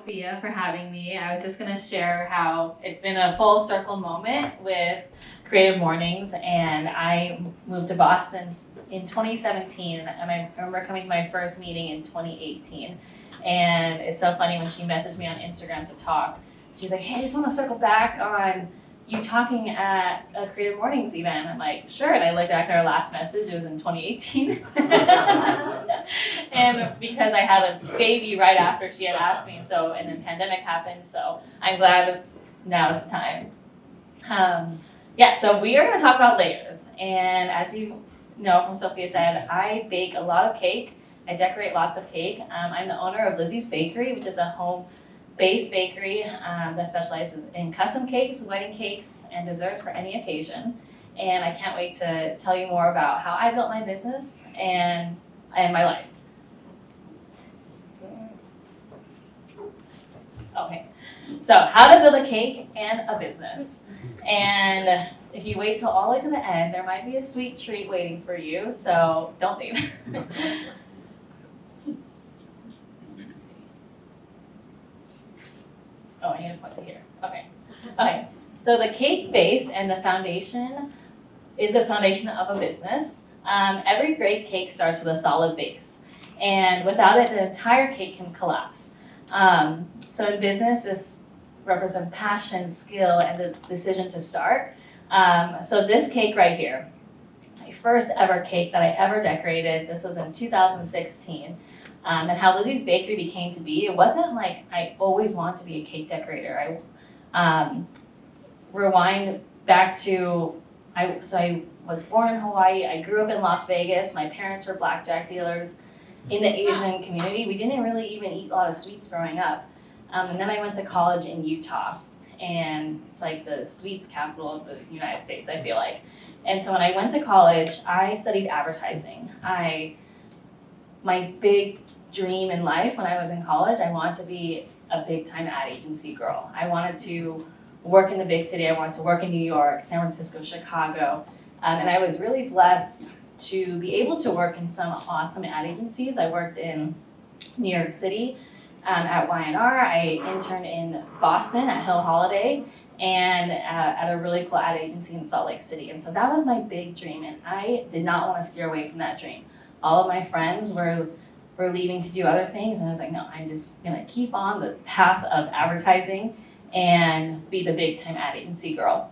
Sophia, for having me. I was just going to share how it's been a full circle moment with Creative Mornings, and I moved to Boston in 2017, and I remember coming to my first meeting in 2018. And it's so funny when she messaged me on Instagram to talk. She's like, hey, I just want to circle back on you talking at a Creative Mornings event. I'm like, sure. And I looked back at our last message, it was in 2018. And because I had a baby right after she had asked me, and then pandemic happened, so I'm glad now is the time. So we are going to talk about layers. And as you know from Sophia said, I bake a lot of cake. I decorate lots of cake. I'm the owner of Lizzie's Bakery, which is a home-based bakery that specializes in custom cakes, wedding cakes, and desserts for any occasion. And I can't wait to tell you more about how I built my business and my life. Okay, so how to build a cake and a business. And if you wait till all the way to the end, there might be a sweet treat waiting for you, so don't leave. Oh, I need to point to here. Okay. So the cake base and the foundation is the foundation of a business. Every great cake starts with a solid base, and without it, the entire cake can collapse. So in business, this represents passion, skill, and the decision to start. So this cake right here, my first ever cake that I ever decorated, this was in 2016. And how Lizzie's Bakery became to be, it wasn't like I always wanted to be a cake decorator. I rewind back to, I was born in Hawaii, I grew up in Las Vegas, my parents were blackjack dealers. In the Asian community, we didn't really even eat a lot of sweets growing up. And then I went to college in Utah, and it's like the sweets capital of the United States, I feel like. And so when I went to college, I studied advertising. My big dream in life when I was in college, I wanted to be a big time ad agency girl. I wanted to work in the big city. I wanted to work in New York, San Francisco, Chicago. And I was really blessed to be able to work in some awesome ad agencies. I worked in New York City at Y&R. I interned in Boston at Hill Holiday, and at a really cool ad agency in Salt Lake City. And so that was my big dream, and I did not want to steer away from that dream. All of my friends were leaving to do other things, and I was like, no, I'm just gonna keep on the path of advertising and be the big time ad agency girl.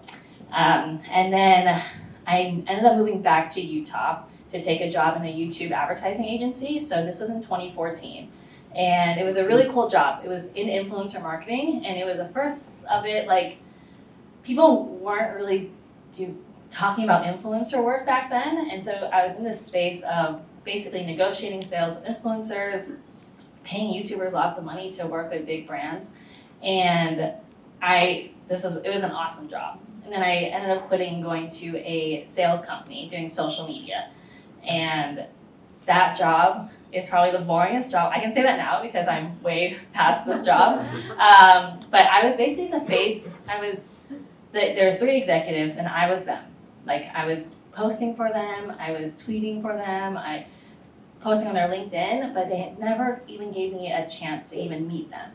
And then I ended up moving back to Utah to take a job in a YouTube advertising agency. So this was in 2014. And it was a really cool job. It was in influencer marketing, and it was the first of it, like, people weren't really talking about influencer work back then. And so I was in this space of basically negotiating sales with influencers, paying YouTubers lots of money to work with big brands. And it was an awesome job. And then I ended up quitting and going to a sales company doing social media. And that job is probably the boringest job. I can say that now because I'm way past this job. But I was basically the face. There's 3 executives, and I was them. Like, I was posting for them, I was tweeting for them, I posting on their LinkedIn, but they had never even gave me a chance to even meet them.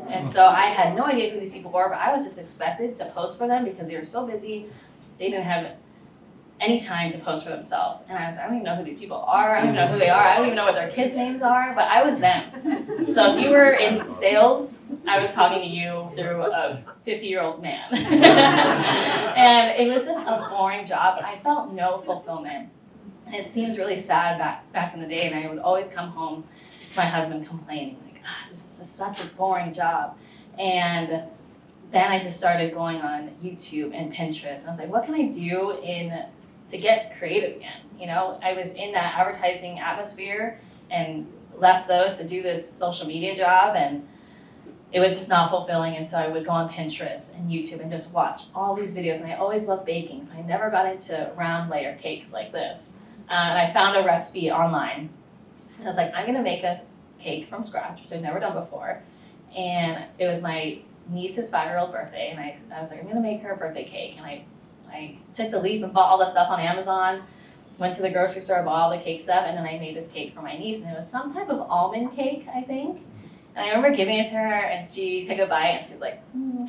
And so I had no idea who these people were, but I was just expected to post for them because they were so busy. They didn't have any time to post for themselves. And I was like, I don't even know who these people are. I don't even know who they are. I don't even know what their kids' names are, but I was them. So if you were in sales, I was talking to you through a 50-year-old man. And it was just a boring job. I felt no fulfillment. And it seems really sad back in the day, and I would always come home to my husband complaining, like, this is just such a boring job. And then I just started going on YouTube and Pinterest. And I was like, what can I do to get creative again? You know, I was in that advertising atmosphere and left those to do this social media job, and it was just not fulfilling. And so I would go on Pinterest and YouTube and just watch all these videos. And I always loved baking, but I never got into round layer cakes like this. And I found a recipe online. And I was like, I'm gonna make a cake from scratch, which I've never done before. And it was my niece's 5-year-old birthday, and I was like, I'm gonna make her a birthday cake. And I took the leap and bought all the stuff on Amazon, went to the grocery store, bought all the cake stuff, and then I made this cake for my niece, and it was some type of almond cake, I think. And I remember giving it to her, and she took a bite, and she's like, no.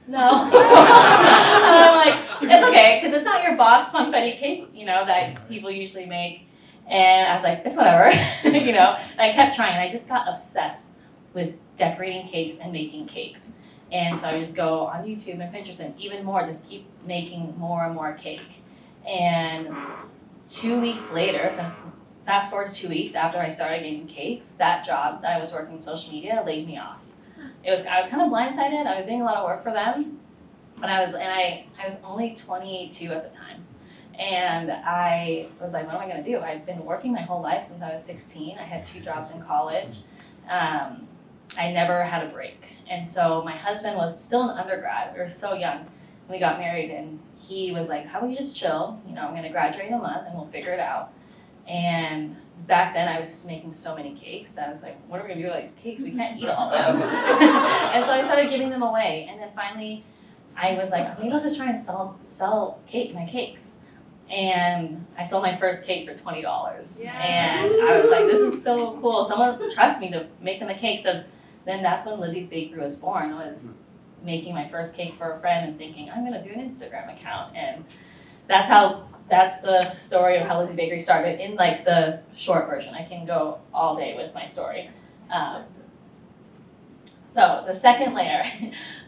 And I'm like, it's okay, because it's not your box funfetti cake, you know, that people usually make. And I was like, it's whatever, you know. And I kept trying. I just got obsessed with decorating cakes and making cakes. And so I would just go on YouTube and Pinterest and even more, just keep making more and more cake. And 2 weeks later, fast forward to 2 weeks after I started making cakes, that job that I was working in social media laid me off. I was kind of blindsided. I was doing a lot of work for them, but I was only 22 at the time. And I was like, what am I gonna do? I've been working my whole life since I was 16. I had 2 jobs in college. I never had a break. And so my husband was still an undergrad. We were so young when we got married, and he was like, how about you just chill? You know, I'm gonna graduate in a month and we'll figure it out. And back then I was just making so many cakes that I was like, what are we gonna do with all these cakes? We can't eat all of them. And so I started giving them away. And then finally I was like, maybe I'll just try and sell my cakes. And I sold my first cake for $20. Yeah. And I was like, this is so cool. Someone trusts me to make them a cake. So then that's when Lizzie's Bakery was born, was making my first cake for a friend and thinking, I'm gonna do an Instagram account. And that's the story of how Lizzie's Bakery started in like the short version. I can go all day with my story. So the second layer,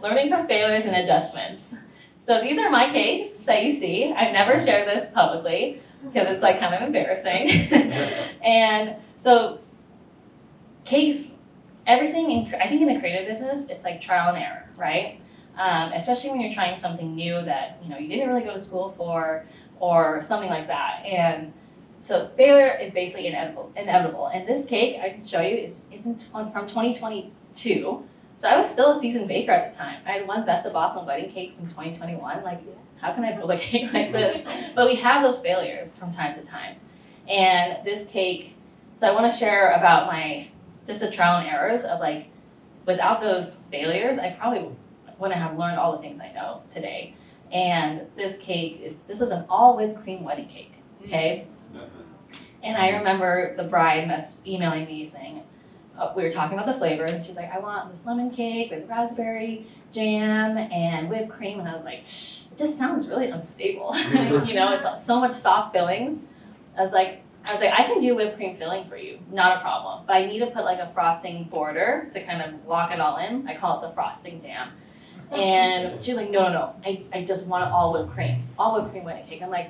learning from failures and adjustments. So these are my cakes that you see. I've never shared this publicly because it's like kind of embarrassing. And so cakes, everything I think in the creative business, it's like trial and error, right? Especially when you're trying something new that you didn't really go to school for, or something like that. And so failure is basically inevitable. And this cake I can show you is from 2022. So I was still a seasoned baker at the time. I had won Best of Boston wedding cakes in 2021. Like, how can I build a cake like this? But we have those failures from time to time. And this cake, so I want to share about just the trial and errors of like, without those failures, I probably wouldn't have learned all the things I know today. And this cake, this is an all whipped cream wedding cake, okay? And I remember the bride emailing me saying, we were talking about the flavors, and she's like, I want this lemon cake with raspberry jam and whipped cream. And I was like, it just sounds really unstable. It's so much soft fillings. I was like, I can do whipped cream filling for you, not a problem. But I need to put like a frosting border to kind of lock it all in. I call it the frosting dam. And she was like, no, I just want all whipped cream wedding cake. I'm like,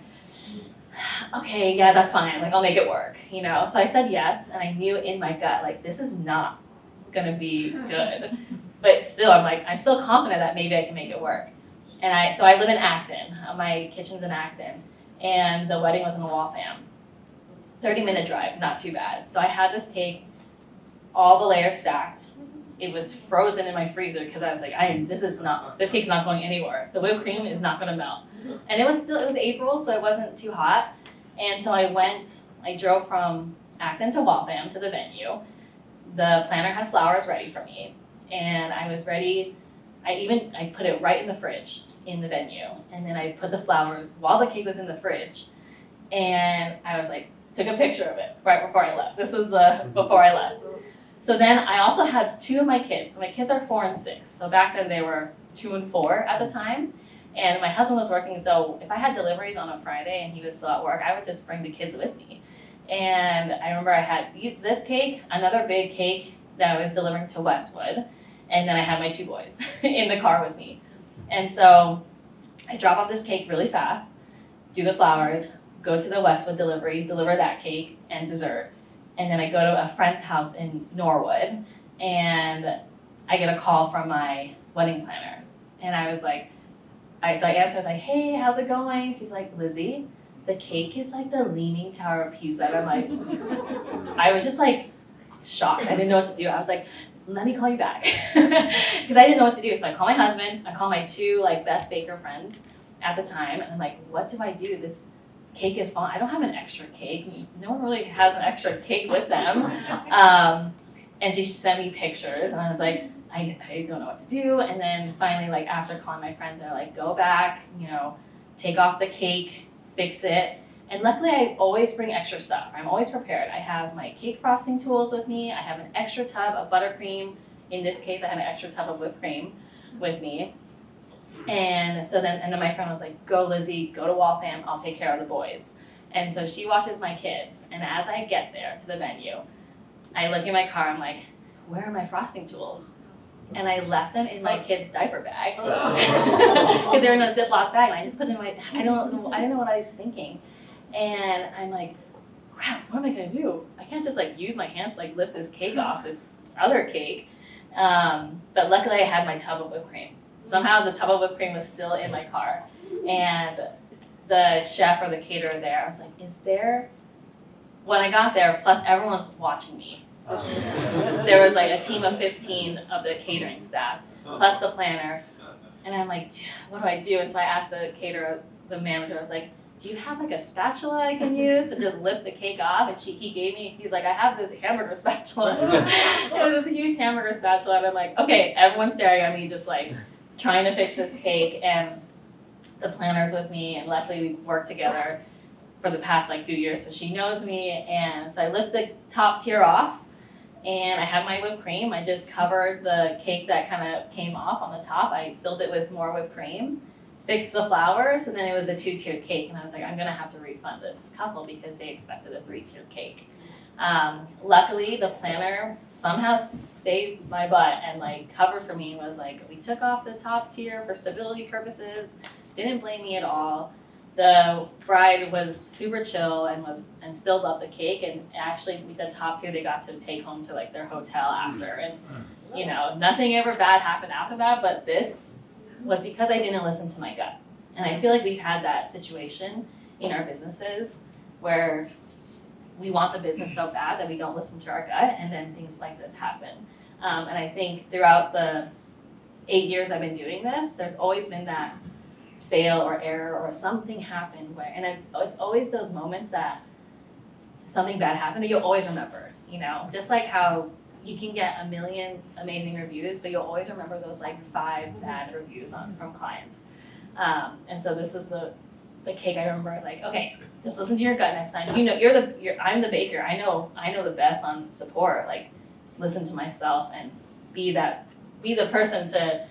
okay, yeah, that's fine. Like, I'll make it work, So I said yes, and I knew in my gut, like, this is not gonna be good. But still, I'm still confident that maybe I can make it work. And so I live in Acton. My kitchen's in Acton, and the wedding was in Waltham. 30-minute drive, not too bad. So I had this cake, all the layers stacked. It was frozen in my freezer because I was like, this cake's not going anywhere. The whipped cream is not gonna melt. And it was April, so it wasn't too hot. And so I drove from Acton to Waltham to the venue. The planner had flowers ready for me, and I was ready. I put it right in the fridge in the venue, and then I put the flowers while the cake was in the fridge. And I was like, took a picture of it right before I left. This was before I left. So then I also had 2 of my kids. So my kids are 4 and 6. So back then they were 2 and 4 at the time. And my husband was working, so if I had deliveries on a Friday and he was still at work, I would just bring the kids with me. And I remember I had this cake, another big cake that I was delivering to Westwood, and then I had my 2 boys in the car with me. And so I drop off this cake really fast, do the flowers, go to the Westwood delivery, deliver that cake and dessert. And then I go to a friend's house in Norwood, and I get a call from my wedding planner. And I was like, so I answered, like, hey, how's it going? She's like, Lizzie, the cake is like the Leaning Tower of Pisa. And I'm like, I was just like shocked. I didn't know what to do. I was like, let me call you back. Because I didn't know what to do. So I call my husband. I call my 2 like best baker friends at the time. And I'm like, what do I do? This cake is falling. I don't have an extra cake. No one really has an extra cake with them. And she sent me pictures. And I was like, I don't know what to do. And then finally, like after calling my friends, they're like, go back, take off the cake, fix it. And luckily, I always bring extra stuff. I'm always prepared. I have my cake frosting tools with me. I have an extra tub of buttercream. In this case, I had an extra tub of whipped cream with me. And then my friend was like, go Lizzie, go to Waltham, I'll take care of the boys. And so she watches my kids. And as I get there to the venue, I look in my car, I'm like, where are my frosting tools? And I left them in my kid's diaper bag because they were in a Ziploc bag. And I just put them in my, I didn't know what I was thinking. And I'm like, crap, what am I gonna do? I can't just like use my hands to like lift this cake off this other cake. But luckily I had my tub of whipped cream. Somehow the tub of whipped cream was still in my car. And the chef or the caterer there, I was like, when I got there, plus everyone's watching me. There was like a team of 15 of the catering staff, plus the planner. And I'm like, what do I do? And so I asked the caterer, the manager, I was like, do you have like a spatula I can use to just lift the cake off? And he's like, I have this hamburger spatula. It was a huge hamburger spatula. And I'm like, okay, everyone's staring at me just like trying to fix this cake. And the planner's with me, and luckily we worked together for the past like few years, so she knows me. And so I lift the top tier off, and I have my whipped cream. I just covered the cake that kind of came off on the top. I filled it with more whipped cream, fixed the flowers, and then it was a 2-tiered cake. And I was like, I'm gonna have to refund this couple because they expected a 3-tiered cake. Luckily, the planner somehow saved my butt and like covered for me and was like, we took off the top tier for stability purposes, didn't blame me at all. The bride was super chill and still loved the cake, and actually the top tier they got to take home to like their hotel after, and you know, nothing ever bad happened after that. But this was because I didn't listen to my gut, and I feel like we've had that situation in our businesses where we want the business so bad that we don't listen to our gut, and then things like this happen. And I think throughout the 8 years I've been doing this, there's always been that fail or error or something happened where, and it's always those moments that something bad happened that you'll always remember, you know, just like how you can get a million amazing reviews, but you'll always remember those like 5 bad reviews from clients. And so this is the cake I remember, like, okay, just listen to your gut next time. You know, I'm the baker. I know the best on support. Like, listen to myself and be the person to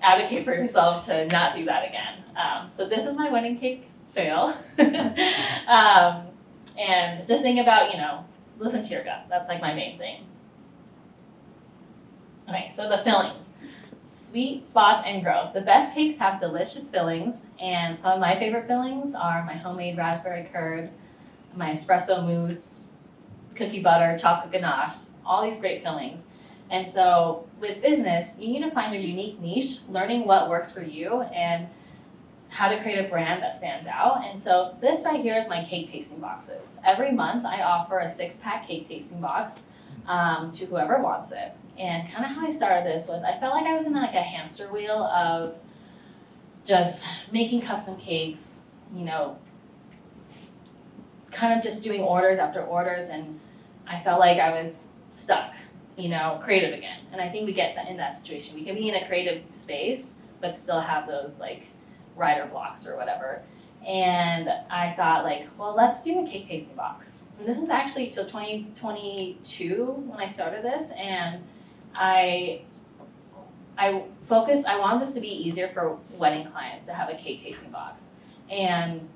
advocate for yourself to not do that again. So this is my wedding cake fail. And just think about, you know, listen to your gut. That's like my main thing. Okay, so the filling. Sweet spots and growth. The best cakes have delicious fillings, and some of my favorite fillings are my homemade raspberry curd, my espresso mousse, cookie butter, chocolate ganache, all these great fillings. And so with business, you need to find your unique niche, learning what works for you and how to create a brand that stands out. And so this right here is my cake tasting boxes. Every month I offer a 6-pack cake tasting box to whoever wants it. And kind of how I started this was I felt like I was in like a hamster wheel of just making custom cakes, you know, kind of just doing orders after orders, and I felt like I was stuck, you know, creative again. And I think we get that in that situation. We can be in a creative space, but still have those like writer blocks or whatever. And I thought like, well, let's do a cake tasting box. And this was actually till 2022 when I started this, and I wanted this to be easier for wedding clients to have a cake tasting box. And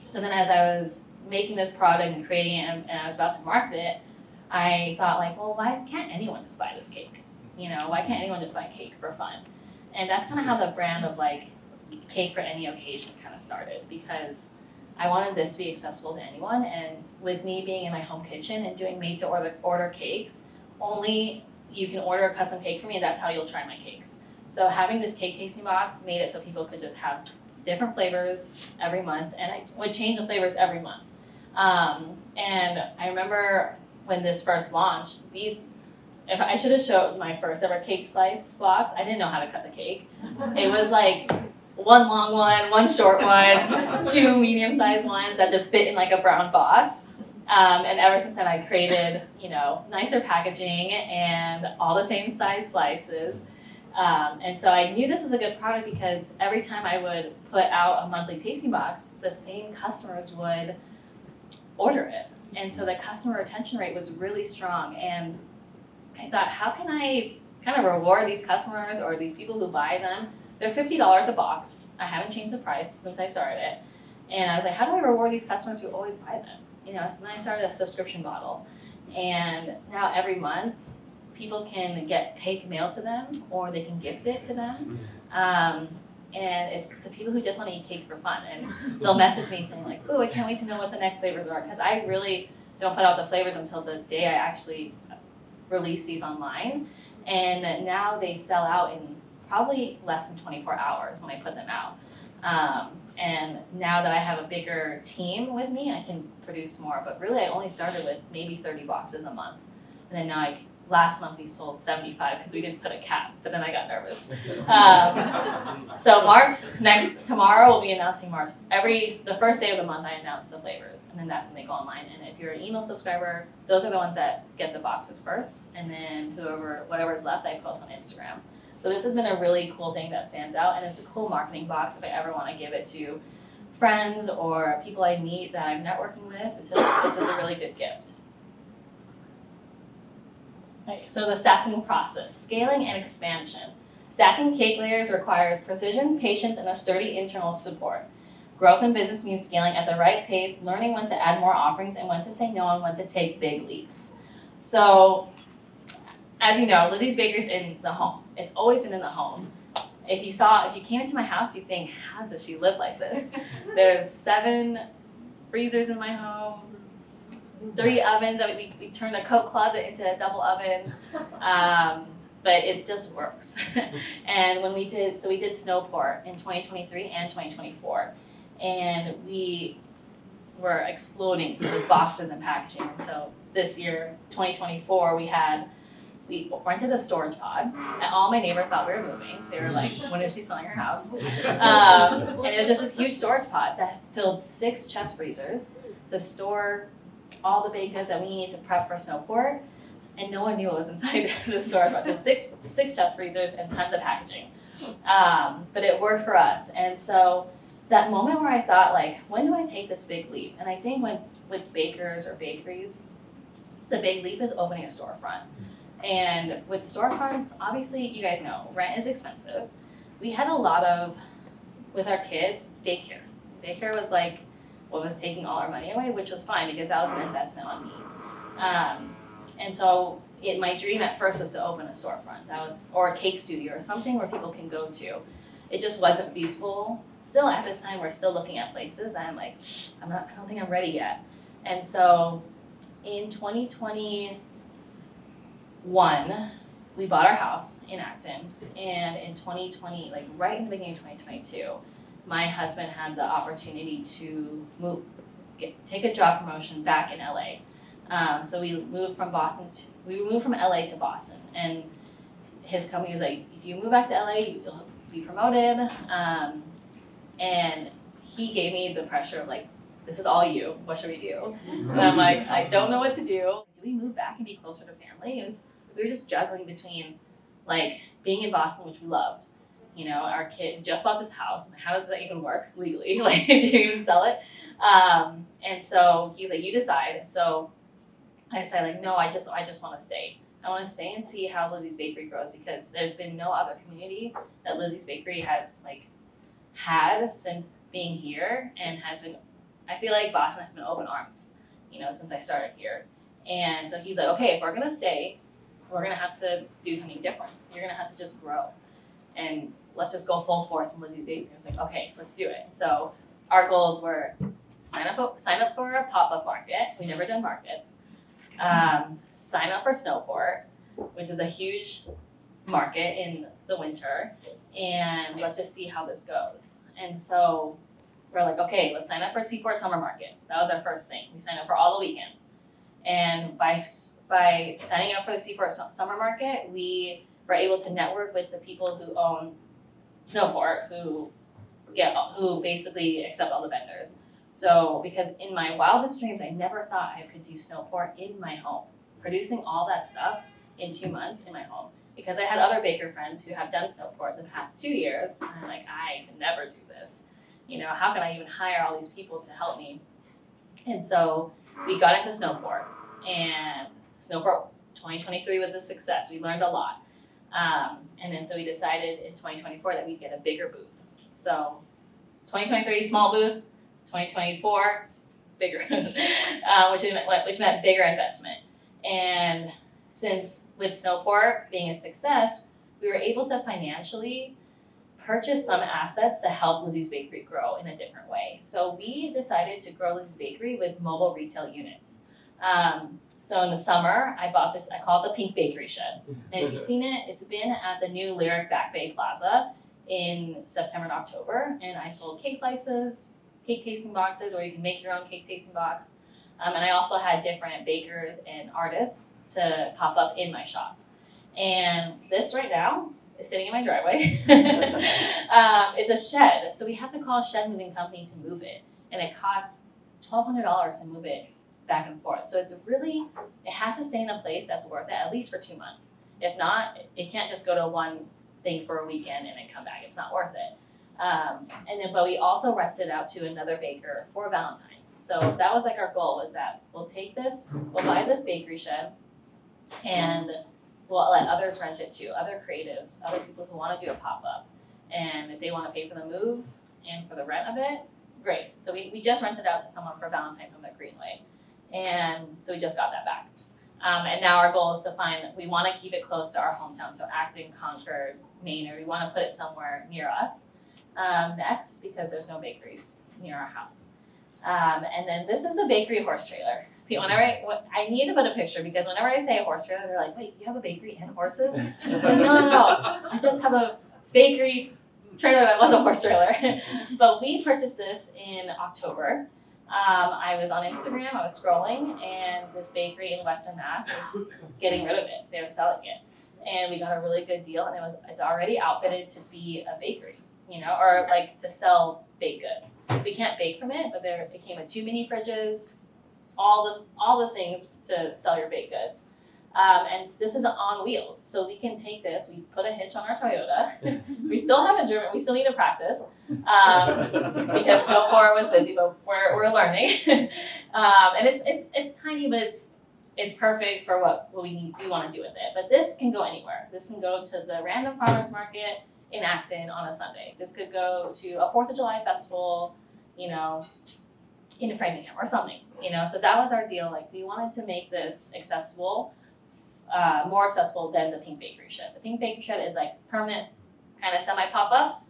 so then as I was making this product and creating it and I was about to market it, I thought like, well, why can't anyone just buy this cake? You know, why can't anyone just buy cake for fun? And that's kind of how the brand of like cake for any occasion kind of started, because I wanted this to be accessible to anyone. And with me being in my home kitchen and doing made to order cakes, only you can order a custom cake for me, and that's how you'll try my cakes. So having this cake tasting box made it so people could just have different flavors every month, and I would change the flavors every month. And I remember when this first launched, if I should have showed my first ever cake slice box, I didn't know how to cut the cake. It was like one long one, one short one, 2 medium-sized ones that just fit in like a brown box. And ever since then, I created, you know, nicer packaging and all the same size slices. And so I knew this was a good product because every time I would put out a monthly tasting box, the same customers would order it. And so the customer retention rate was really strong. And I thought, how can I kind of reward these customers or these people who buy them? They're $50 a box. I haven't changed the price since I started it. And I was like, how do I reward these customers who always buy them? So then I started a subscription model. And now every month, people can get cake mailed to them or they can gift it to them. And it's the people who just want to eat cake for fun. And they'll message me saying like, oh, I can't wait to know what the next flavors are. Because I really don't put out the flavors until the day I actually release these online. And now they sell out in probably less than 24 hours when I put them out. And now that I have a bigger team with me, I can produce more. But really, I only started with maybe 30 boxes a month. And then now last month we sold 75 because we didn't put a cap, but then I got nervous. So tomorrow we'll be announcing March. The first day of the month I announce the flavors, and then that's when they go online. And if you're an email subscriber, those are the ones that get the boxes first, and then whatever's left I post on Instagram. So this has been a really cool thing that stands out, and it's a cool marketing box if I ever want to give it to friends or people I meet that I'm networking with. It's just a really good gift. Okay, so the stacking process, scaling and expansion. Stacking cake layers requires precision, patience, and a sturdy internal support. Growth in business means scaling at the right pace, learning when to add more offerings and when to say no and when to take big leaps. So, as you know, Lizzie's Bakery is in the home. It's always been in the home. If you came into my house, you'd think, how does she live like this? There's 7 freezers in my home, 3 ovens. We turned a coat closet into a double oven, but it just works. And we did Snowport in 2023 and 2024, and we were exploding with boxes and packaging. So this year, 2024, we rented a storage pod, and all my neighbors thought we were moving. They were like, when is she selling her house? And it was just this huge storage pod that filled 6 chest freezers to store all the baked goods that we needed to prep for Snowport, and no one knew what was inside the storage pod. Just six chest freezers and tons of packaging. But it worked for us, and so that moment where I thought, like, when do I take this big leap? And I think with bakers or bakeries, the big leap is opening a storefront. And with storefronts, obviously, you guys know, rent is expensive. We had a lot of, with our kids, daycare. Daycare was like what was taking all our money away, which was fine because that was an investment on me. And so my dream at first was to open a storefront, or a cake studio or something where people can go to. It just wasn't feasible. Still at this time, we're still looking at places, and I'm like, I don't think I'm ready yet. And so in 2021, we bought our house in Acton, and in 2020, like right in the beginning of 2022, my husband had the opportunity to take a job promotion back in LA. So we moved from LA to Boston, and his company was like, if you move back to LA, you'll be promoted. And he gave me the pressure of like, this is all you, what should we do? And I'm like, I don't know what to do. Do we move back and be closer to family? We were just juggling between like being in Boston, which we loved. Our kid just bought this house, and how does that even work legally? Like, do you even sell it? And so he's like, you decide. So I said, like, no, I just want to stay. I want to stay and see how Lizzie's Bakery grows, because there's been no other community that Lizzie's Bakery has had since being here, and I feel like Boston has been open arms, since I started here. And so he's like, okay, if we're gonna stay, we're gonna have to do something different. You're gonna have to just grow, and let's just go full force in Lizzie's Bakery. It's like, okay, let's do it. So our goals were sign up for a pop-up market. We never done markets. Sign up for Snowport, which is a huge market in the winter, and let's just see how this goes. And so we're like, okay, let's sign up for Seaport Summer Market. That was our first thing. We signed up for all the weekends. And by signing up for the Seaport Summer Market, we were able to network with the people who own Snowport, who basically accept all the vendors. So, because in my wildest dreams, I never thought I could do Snowport in my home, producing all that stuff in 2 months in my home. Because I had other baker friends who have done Snowport the past 2 years, and I'm like, I can never do this. How can I even hire all these people to help me? And so we got into Snowport, and Snowport 2023 was a success. We learned a lot. And then so we decided in 2024 that we'd get a bigger booth. So 2023, small booth, 2024, bigger, which meant bigger investment. And since with Snowport being a success, we were able to financially purchase some assets to help Lizzie's Bakery grow in a different way. So we decided to grow Lizzie's Bakery with mobile retail units. So in the summer, I bought this, I call it the Pink Bakery Shed. And if you've seen it, it's been at the new Lyric Back Bay Plaza in September and October. And I sold cake slices, cake tasting boxes, or you can make your own cake tasting box. And I also had different bakers and artists to pop up in my shop. And this right now is sitting in my driveway. It's a shed, so we have to call a shed moving company to move it. And it costs $1,200 to move it back and forth. So it's really, it has to stay in a place that's worth it at least for 2 months. If not, it can't just go to one thing for a weekend and then come back. It's not worth it. But we also rented it out to another baker for Valentine's. So that was like our goal, was that we'll take this, we'll buy this bakery shed, and we'll let others rent it too, other creatives, other people who want to do a pop-up. And if they want to pay for the move and for the rent of it, great. So we just rented out to someone for Valentine's on the Greenway. And so we just got that back. And now our goal is to find, we want to keep it close to our hometown, so Acton, Concord, Maynard. We want to put it somewhere near us next, because there's no bakeries near our house. And then this is the bakery horse trailer. Whenever I need to put a picture, because whenever I say a horse trailer, they're like, wait, you have a bakery and horses? Like, no. I just have a bakery trailer that was a horse trailer. But we purchased this in October. I was on Instagram, I was scrolling, and this bakery in Western Mass is getting rid of it. They were selling it. And we got a really good deal, and it's already outfitted to be a bakery, or like to sell baked goods. We can't bake from it, but it came with 2 mini fridges, all the things to sell your baked goods. And this is on wheels, so we can take this. We put a hitch on our Toyota. We still have a German. We still need to practice because Snowport was busy, but we're learning. And it's tiny, but it's perfect for what we want to do with it. But this can go anywhere. This can go to the random farmers market in Acton on a Sunday. This could go to a 4th of July festival, in Framingham or something. So that was our deal. Like, we wanted to make this accessible. More accessible than the Pink Bakery Shed. The Pink Bakery Shed is like permanent, kind of semi-pop-up.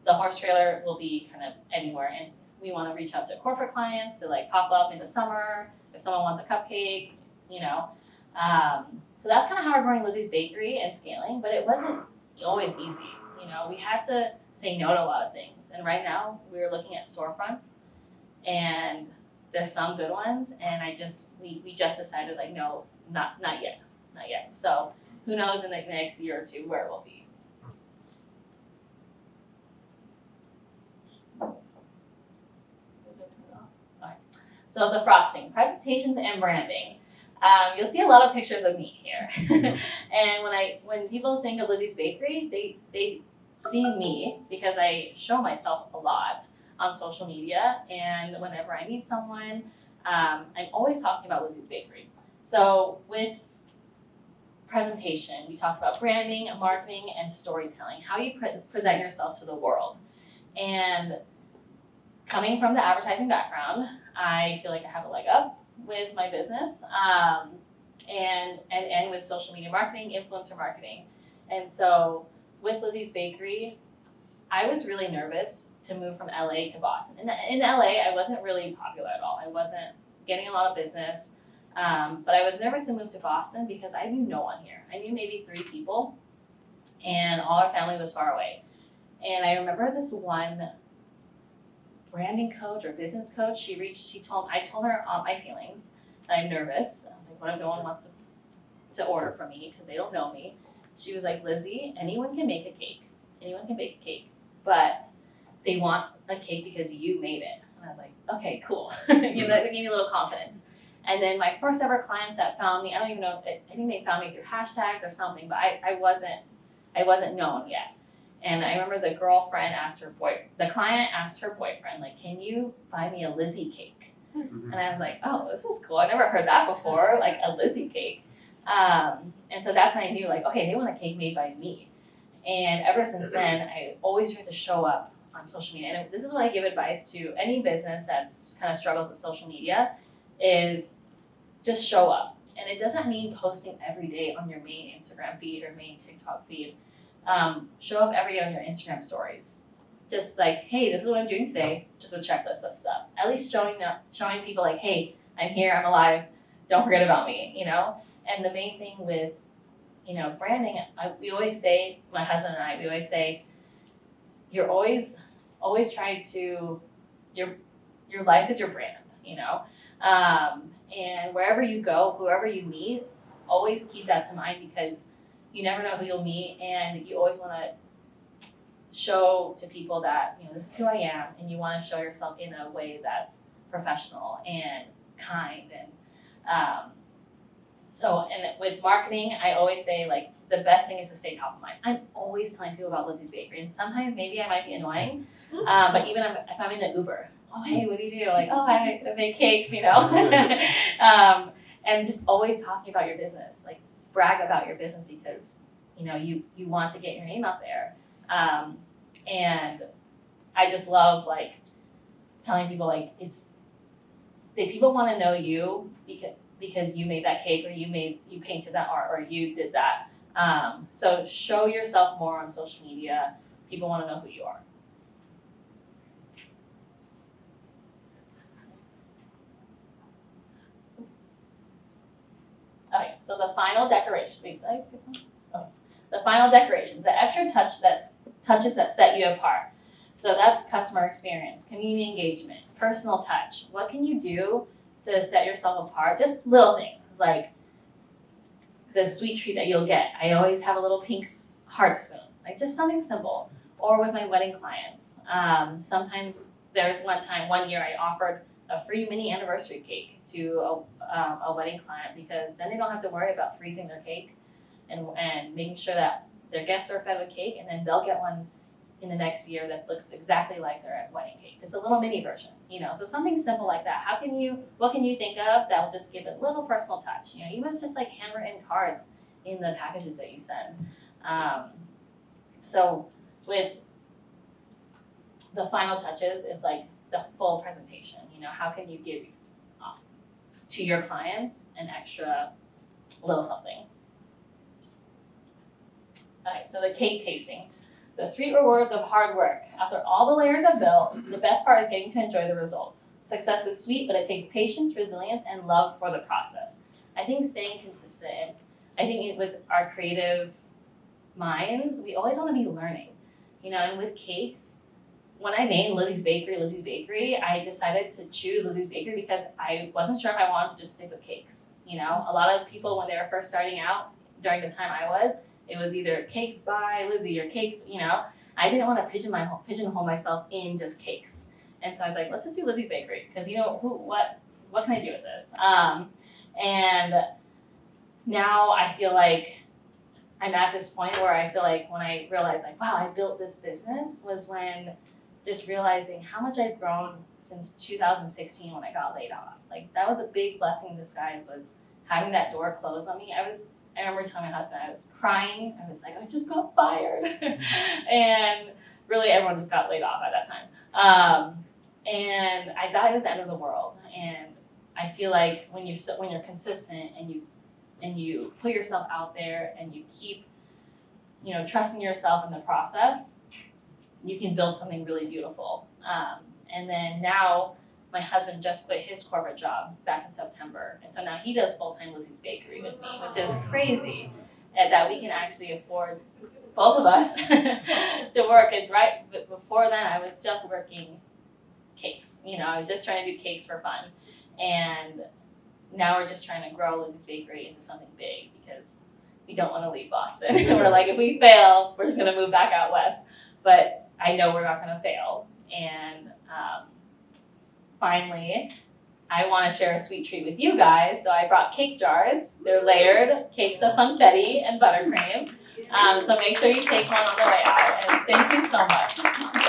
The horse trailer will be kind of anywhere, and we want to reach out to corporate clients to like pop up in the summer if someone wants a cupcake, So that's kind of how we're growing Lizzie's Bakery and scaling, but it wasn't always easy. We had to say no to a lot of things, and right now we're looking at storefronts, and there's some good ones, and we just decided like no, not yet. Not yet. So who knows in the next year or two where we'll be. Okay. So the frosting, presentations, and branding. You'll see a lot of pictures of me here. And when people think of Lizzie's Bakery, they see me because I show myself a lot on social media. And whenever I meet someone, I'm always talking about Lizzie's Bakery. So with presentation, we talked about branding, marketing, and storytelling, how you present yourself to the world. And coming from the advertising background, I feel like I have a leg up with my business, and with social media marketing, influencer marketing. And so with Lizzie's Bakery, I was really nervous to move from LA to Boston. In LA, I wasn't really popular at all. I wasn't getting a lot of business. But I was nervous to move to Boston because I knew no one here. I knew maybe 3 people, and all our family was far away. And I remember this one branding coach or business coach, I told her my feelings, that I'm nervous. I was like, what if no one wants to order from me because they don't know me? She was like, Lizzie, anyone can make a cake. Anyone can bake a cake, but they want a cake because you made it. And I was like, okay, cool. That gave me a little confidence. And then my first ever clients that found me, I don't even know, I think they found me through hashtags or something, but I wasn't known yet. And I remember the client asked her boyfriend, like, can you buy me a Lizzie cake? And I was like, oh, this is cool. I never heard that before, like a Lizzie cake. And so that's when I knew, like, okay, they want a cake made by me. And ever since then, I always try to show up on social media. And this is what I give advice to any business that's kind of struggles with social media, is just show up. And it doesn't mean posting every day on your main Instagram feed or main TikTok feed. Show up every day on your Instagram stories. Just like, hey, this is what I'm doing today. Just a checklist of stuff. At least showing people like, hey, I'm here, I'm alive. Don't forget about me, you know? And the main thing with, you know, branding, we always say, my husband and I, we always say, you're always trying to, your life is your brand, you know? And wherever you go, whoever you meet, always keep that to mind, because you never know who you'll meet, and you always want to show to people that, you know, this is who I am, and you want to show yourself in a way that's professional and kind. And and with marketing, I always say, like, the best thing is to stay top of mind. I'm always telling people about Lizzie's Bakery, and sometimes maybe I might be annoying, but even if I'm in an Uber, oh, hey, what do you do? Like, oh, I make cakes, you know. And just always talking about your business, like, brag about your business, because, you know, you want to get your name out there. And I just love, like, telling people, like, people want to know you because you made that cake, or you painted that art, or you did that. So show yourself more on social media. People want to know who you are. Okay, so the final decoration. Wait, did I skip one? Oh, the final decorations, the extra touches that set you apart. So that's customer experience, community engagement, personal touch. What can you do to set yourself apart? Just little things, like the sweet treat that you'll get. I always have a little pink heart spoon, like just something simple. Or with my wedding clients, sometimes there's one year I offered a free mini anniversary cake to a wedding client, because then they don't have to worry about freezing their cake and making sure that their guests are fed with cake, and then they'll get one in the next year that looks exactly like their wedding cake, just a little mini version, you know. So something simple like that. What can you think of that will just give it a little personal touch? You know, even if it's just like handwritten cards in the packages that you send. So with the final touches, it's like the full presentation. You know, how can you give to your clients an extra little something? Okay, so the cake tasting. The sweet rewards of hard work. After all the layers are built, the best part is getting to enjoy the results. Success is sweet, but it takes patience, resilience, and love for the process. I think staying consistent, with our creative minds, we always want to be learning. You know, and with cakes, when I named Lizzie's Bakery, I decided to choose Lizzie's Bakery because I wasn't sure if I wanted to just stick with cakes. You know, a lot of people, when they were first starting out, during the time I was, it was either cakes by Lizzie or cakes, you know. I didn't want to pigeonhole myself in just cakes. And so I was like, let's just do Lizzie's Bakery, because, you know, what can I do with this? And now I feel like I'm at this point where I feel like when I realized, like, wow, I built this business, was when just realizing how much I've grown since 2016 when I got laid off. Like, that was a big blessing in disguise, was having that door close on me. I remember telling my husband, I was crying. I was like, I just got fired. And really everyone just got laid off at that time. And I thought it was the end of the world. And I feel like when you're consistent and you put yourself out there and you keep, you know, trusting yourself in the process, you can build something really beautiful. And then now my husband just quit his corporate job back in September. And so now he does full-time Lizzie's Bakery with me, which is crazy that we can actually afford, both of us, to work. It's right, but before then I was just working cakes. You know, I was just trying to do cakes for fun. And now we're just trying to grow Lizzie's Bakery into something big, because we don't want to leave Boston. We're like, if we fail, we're just going to move back out west. But I know we're not going to fail. And finally, I want to share a sweet treat with you guys. So I brought cake jars. They're layered cakes of funfetti and buttercream. So make sure you take one on the way out. And thank you so much.